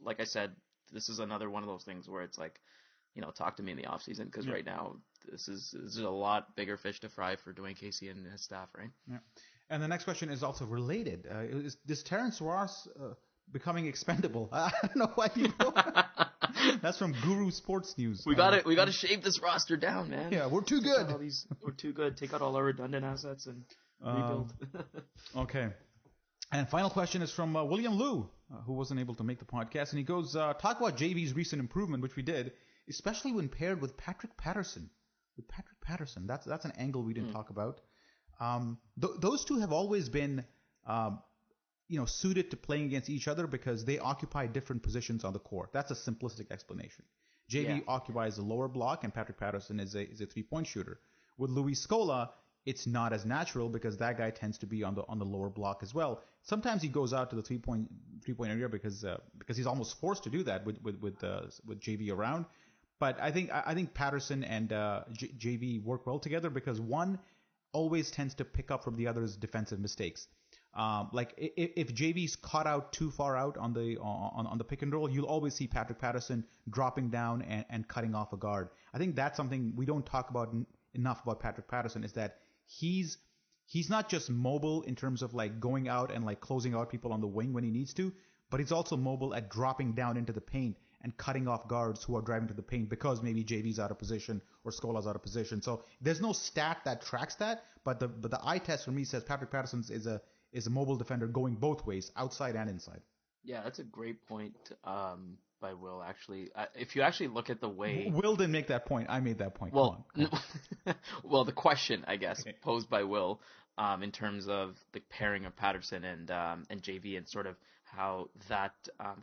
like I said, this is another one of those things where it's like, talk to me in the off season, because right now this is a lot bigger fish to fry for Dwayne Casey and his staff, right? Yeah. And the next question is also related. Is Terrence Ross becoming expendable? I don't know why people. That's from Guru Sports News. We got to shave this roster down, man. Yeah, we're too good. We're too good. Take out all our redundant assets and rebuild. Okay. And final question is from William Liu. who wasn't able to make the podcast, and he goes, talk about JV's recent improvement, which we did, especially when paired with Patrick Patterson. That's an angle we didn't talk about. Those two have always been, suited to playing against each other because they occupy different positions on the court. That's a simplistic explanation. JV occupies the lower block, and Patrick Patterson is a 3-point shooter. With Luis Scola, it's not as natural because that guy tends to be on the lower block as well. Sometimes he goes out to the three-point area because he's almost forced to do that with JV around. But I think Patterson and JV work well together because one always tends to pick up from the other's defensive mistakes. Like if JV's caught out too far out on the pick and roll, you'll always see Patrick Patterson dropping down and cutting off a guard. I think that's something we don't talk about enough about Patrick Patterson, is that he's not just mobile in terms of like going out and like closing out people on the wing when he needs to, but he's also mobile at dropping down into the paint and cutting off guards who are driving to the paint because maybe JV's out of position or Scola's out of position. So there's no stat that tracks that, but the eye test for me says Patrick Patterson is a mobile defender going both ways, outside and inside. Yeah, that's a great point by Will, actually. If you actually look at the way... Will didn't make that point. I made that point. Well, well, the question, I guess, posed by Will in terms of the pairing of Patterson and JV and sort of how that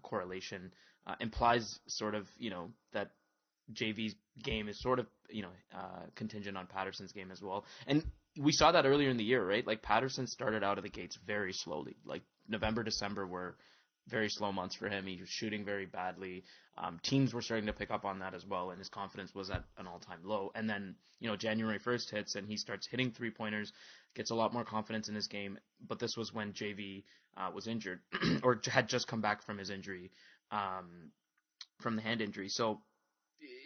correlation implies sort of, that JV's game is sort of, contingent on Patterson's game as well. And we saw that earlier in the year, right? Like Patterson started out of the gates very slowly. Like November, December were very slow months for him. He was shooting very badly. Teams were starting to pick up on that as well, and his confidence was at an all-time low. And then, January 1st hits, and he starts hitting three-pointers, gets a lot more confidence in his game. But this was when JV was injured, or had just come back from his injury, from the hand injury. So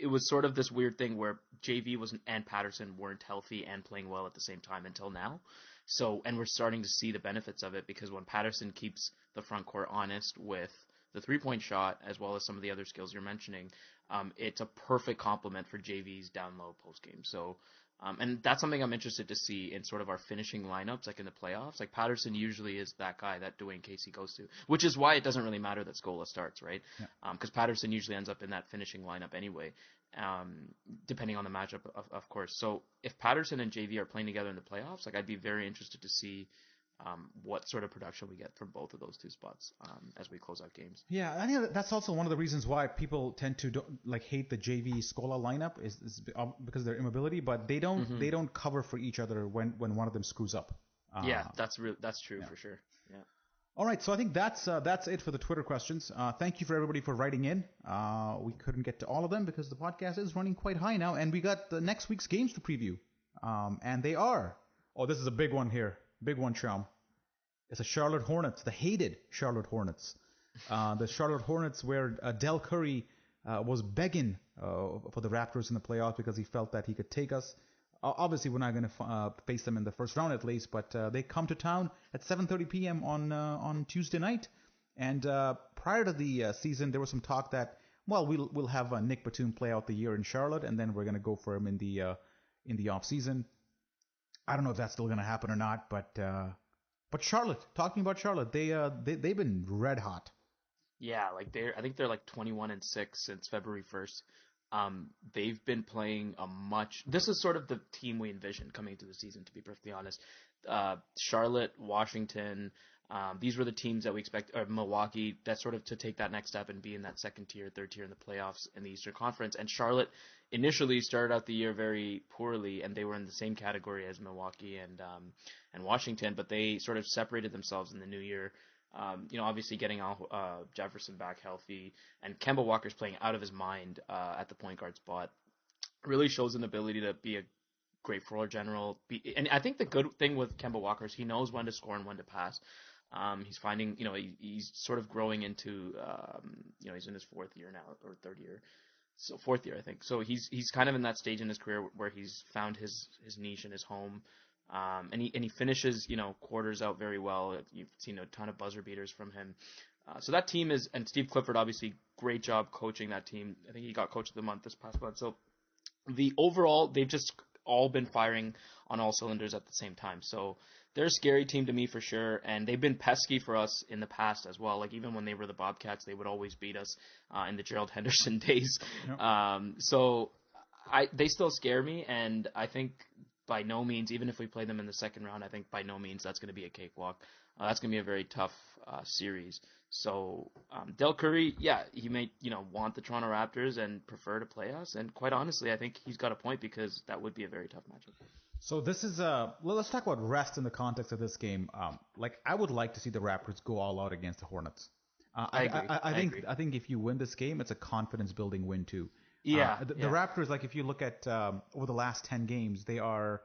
it was sort of this weird thing where JV and Patterson weren't healthy and playing well at the same time until now. So, and we're starting to see the benefits of it because when Patterson keeps the front court honest with the 3-point shot, as well as some of the other skills you're mentioning, it's a perfect complement for JV's down low post game. So, and that's something I'm interested to see in sort of our finishing lineups, like in the playoffs. Like Patterson usually is that guy that Dwayne Casey goes to, which is why it doesn't really matter that Scola starts, right? Because Patterson usually ends up in that finishing lineup anyway, depending on the matchup, of course. So if Patterson and JV are playing together in the playoffs, like I'd be very interested to see what sort of production we get from both of those two spots as we close out games. Yeah, I think that's also one of the reasons why people tend to hate the JV Scola lineup is because of their immobility, but they don't cover for each other when one of them screws up. That's true for sure. Yeah. All right, so I think that's it for the Twitter questions. Thank you for everybody for writing in. We couldn't get to all of them because the podcast is running quite high now, and we got the next week's games to preview. And they are, this is a big one here. Big one, Chum. It's the Charlotte Hornets, the hated Charlotte Hornets. The Charlotte Hornets where Del Curry was begging for the Raptors in the playoffs because he felt that he could take us. Obviously, we're not going to face them in the first round at least, but they come to town at 7:30 p.m. on Tuesday night. And prior to the season, there was some talk that, we'll have Nick Batum play out the year in Charlotte, and then we're going to go for him in the off season. I don't know if that's still going to happen or not, but Charlotte, talking about Charlotte, they've been red hot. Yeah, I think they're like 21-6 since February 1st. They've been playing this is sort of the team we envisioned coming into the season, to be perfectly honest. Charlotte, Washington, these were the teams that we expect, or Milwaukee, that sort of to take that next step and be in that second tier, third tier in the playoffs in the Eastern Conference. And Charlotte initially started out the year very poorly, and they were in the same category as Milwaukee and Washington, but they sort of separated themselves in the new year. Obviously getting Jefferson back healthy, and Kemba Walker's playing out of his mind at the point guard spot really shows an ability to be a great floor general. And I think the good thing with Kemba Walker is he knows when to score and when to pass. He's finding, he's sort of growing into, he's in his fourth year now, or third year. So fourth year, I think. So he's kind of in that stage in his career where he's found his niche and his home. And he finishes, quarters out very well. You've seen a ton of buzzer beaters from him. So that team and Steve Clifford, obviously, great job coaching that team. I think he got Coach of the Month this past month. So they've just all been firing on all cylinders at the same time. So they're a scary team to me for sure, and they've been pesky for us in the past as well. Like even when they were the Bobcats, they would always beat us in the Gerald Henderson days. Yep. So they still scare me, and I think by no means, even if we play them in the second round, I think by no means that's going to be a cakewalk. That's going to be a very tough series. So Del Curry, yeah, he may want the Toronto Raptors and prefer to play us, and quite honestly, I think he's got a point because that would be a very tough matchup. So this is let's talk about rest in the context of this game. I would like to see the Raptors go all out against the Hornets. I agree. I think if you win this game, it's a confidence building win too. Yeah, The Raptors, like if you look at over the last 10 games, they are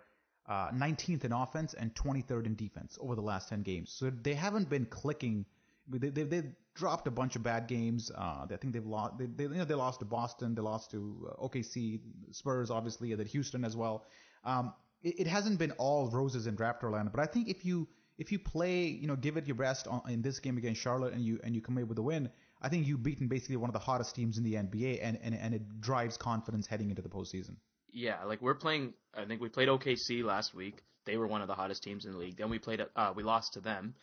19th in offense and 23rd in defense over the last 10 games. So they haven't been clicking. They've dropped a bunch of bad games. I think they've lost. They lost to Boston. They lost to OKC, Spurs, obviously, and then Houston as well. It hasn't been all roses in Raptorland, but I think if you play, give it your best in this game against Charlotte and you come away with a win, I think you've beaten basically one of the hottest teams in the NBA, and it drives confidence heading into the postseason. Yeah, like we're playing. I think we played OKC last week. They were one of the hottest teams in the league. Then we lost to them.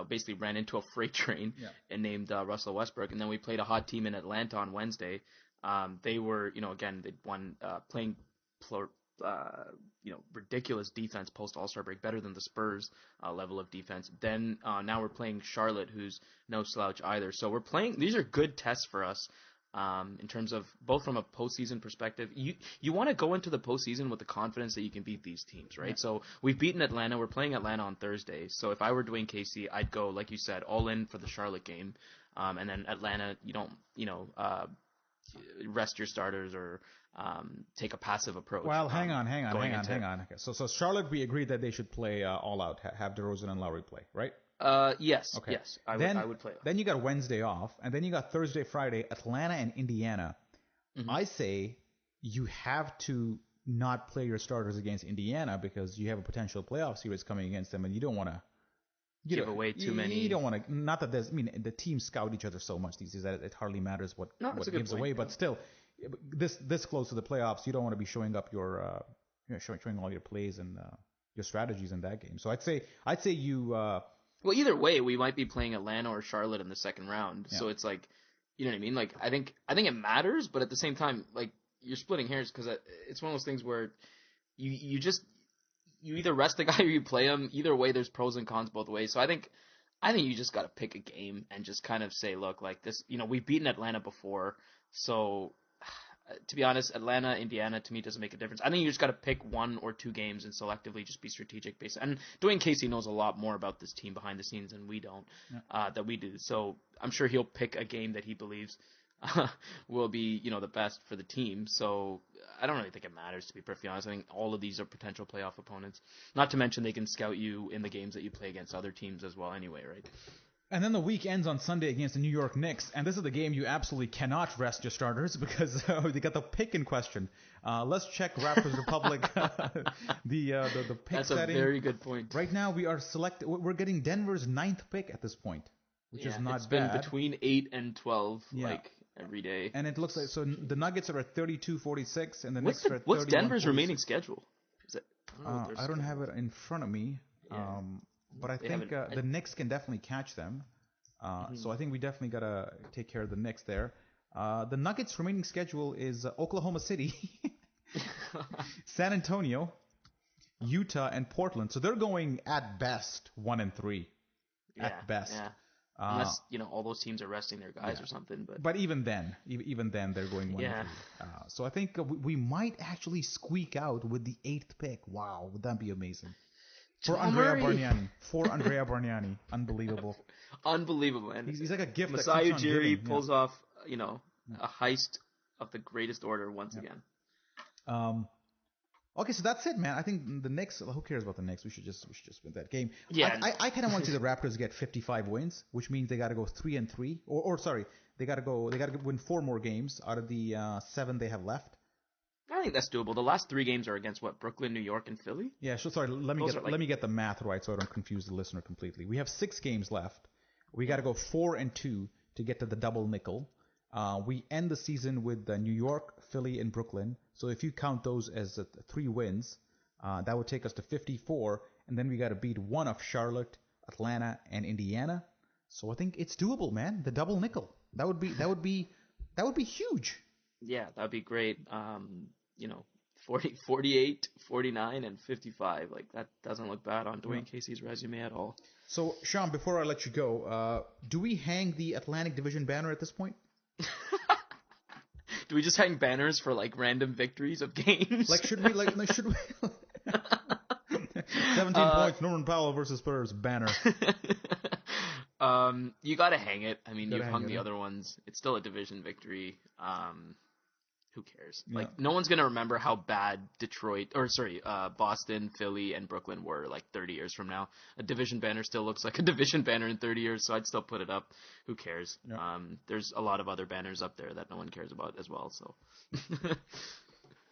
Basically ran into a freight train and named Russell Westbrook. And then we played a hot team in Atlanta on Wednesday. They were, again, they'd won playing ridiculous defense post All-Star break, better than the Spurs level of defense. Then now we're playing Charlotte, who's no slouch either. So we're playing. These are good tests for us in terms of both from a postseason perspective. You want to go into the postseason with the confidence that you can beat these teams, right? Yeah. So we've beaten Atlanta. We're playing Atlanta on Thursday. So if I were Dwayne Casey, I'd go, like you said, all in for the Charlotte game, and then Atlanta, you don't rest your starters or take a passive approach. Well, hang on. Okay. So Charlotte, we agreed that they should play all out, have DeRozan and Lowry play, right? Yes. Okay. Yes. I would play. Then you got Wednesday off, and then you got Thursday, Friday, Atlanta and Indiana. Mm-hmm. I say you have to not play your starters against Indiana because you have a potential playoff series coming against them, and you don't want to give away too many. You don't want to. Not that there's. I mean, the teams scout each other so much these days that it hardly matters what gives away. But still, this close to the playoffs, you don't want to be showing up your showing all your plays and your strategies in that game. So I'd say you. Well, either way, we might be playing Atlanta or Charlotte in the second round. Yeah. So it's like, you know what I mean? Like, I think it matters, but at the same time, like, you're splitting hairs because it's one of those things where you either rest the guy or you play him. Either way, there's pros and cons both ways. So I think you just got to pick a game and just kind of say, look, like this, we've beaten Atlanta before. So to be honest, Atlanta, Indiana, to me, doesn't make a difference. I think you just got to pick one or two games and selectively just be strategic based. And Dwayne Casey knows a lot more about this team behind the scenes than we don't, that we do. So I'm sure he'll pick a game that he believes will be, the best for the team. So I don't really think it matters, to be perfectly honest. I think all of these are potential playoff opponents. Not to mention they can scout you in the games that you play against other teams as well anyway, right? And then the week ends on Sunday against the New York Knicks, and this is the game you absolutely cannot rest your starters because they got the pick in question. Let's check Raptors Republic, the pick That's setting. That's a very good point. Right now we're getting Denver's 9th pick at this point, which is not bad. It's been between 8 and 12 like every day. And it looks like the Nuggets are at 32-46, and the Knicks are at 31-46. What's Denver's remaining schedule? Is it? I don't have it in front of me. Yeah. But I think the Knicks can definitely catch them. So I think we definitely got to take care of the Knicks there. The Nuggets' remaining schedule is Oklahoma City, San Antonio, Utah, and Portland. So they're going at best 1-3. At best. Yeah. Unless, all those teams are resting their guys or something. But even then they're going 1-3. So I think we might actually squeak out with the 8th pick. Wow, would that be amazing? For Andrea Bargnani. Unbelievable. Unbelievable. And he's like a gift. Masai Ujiri pulls off, a heist of the greatest order once again. Okay, so that's it, man. I think the Knicks. Who cares about the Knicks? We should just win that game. Yeah. I kind of want to see the Raptors get 55 wins, which means they got to go 3-3, or sorry, they got to win 4 more games out of the 7 they have left. I think that's doable. The last 3 games are against Brooklyn, New York, and Philly. Yeah, so sorry. Let me get the math right so I don't confuse the listener completely. We have 6 games left. We got to go 4-2 to get to the double nickel. We end the season with New York, Philly, and Brooklyn. So if you count those as 3 wins, that would take us to 54. and then we got to beat one of Charlotte, Atlanta, and Indiana. So I think it's doable, man. The double nickel. That would be huge. Yeah, that'd be great. 48, 49, and 55. Like, that doesn't look bad on Dwayne Casey's resume at all. So, Sean, before I let you go, do we hang the Atlantic Division banner at this point? Do we just hang banners for, like, random victories of games? Like, should we? 17 points, Norman Powell versus Spurs banner. You gotta hang it. I mean, Gotta you've hang hung it, the yeah. other ones. It's still a division victory. Who cares? Yeah. Like, no one's gonna remember how bad Boston, Philly, and Brooklyn were like 30 years from now. A division banner still looks like a division banner in 30 years, so I'd still put it up. Who cares? Yeah. There's a lot of other banners up there that no one cares about as well. So.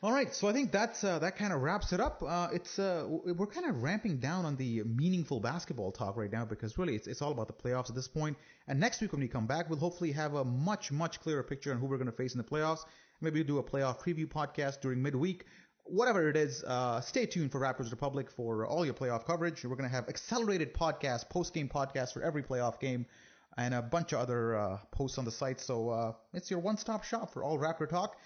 All right, so I think that kind of wraps it up. We're kind of ramping down on the meaningful basketball talk right now because really it's all about the playoffs at this point. And next week when we come back, we'll hopefully have a much clearer picture on who we're going to face in the playoffs. Maybe we'll do a playoff preview podcast during midweek. Whatever it is, stay tuned for Raptors Republic for all your playoff coverage. We're going to have accelerated podcasts, post-game podcasts for every playoff game, and a bunch of other posts on the site. So it's your one-stop shop for all Raptor talk.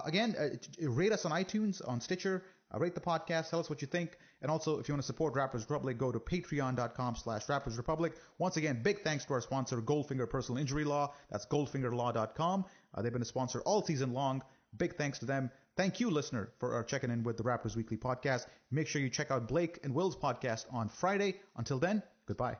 Again, rate us on iTunes, on Stitcher. Rate the podcast. Tell us what you think. And also, if you want to support Raptors Republic, go to patreon.com/Raptors Republic. Once again, big thanks to our sponsor, Goldfinger Personal Injury Law. That's goldfingerlaw.com. They've been a sponsor all season long. Big thanks to them. Thank you, listener, for checking in with the Raptors Weekly podcast. Make sure you check out Blake and Will's podcast on Friday. Until then, goodbye.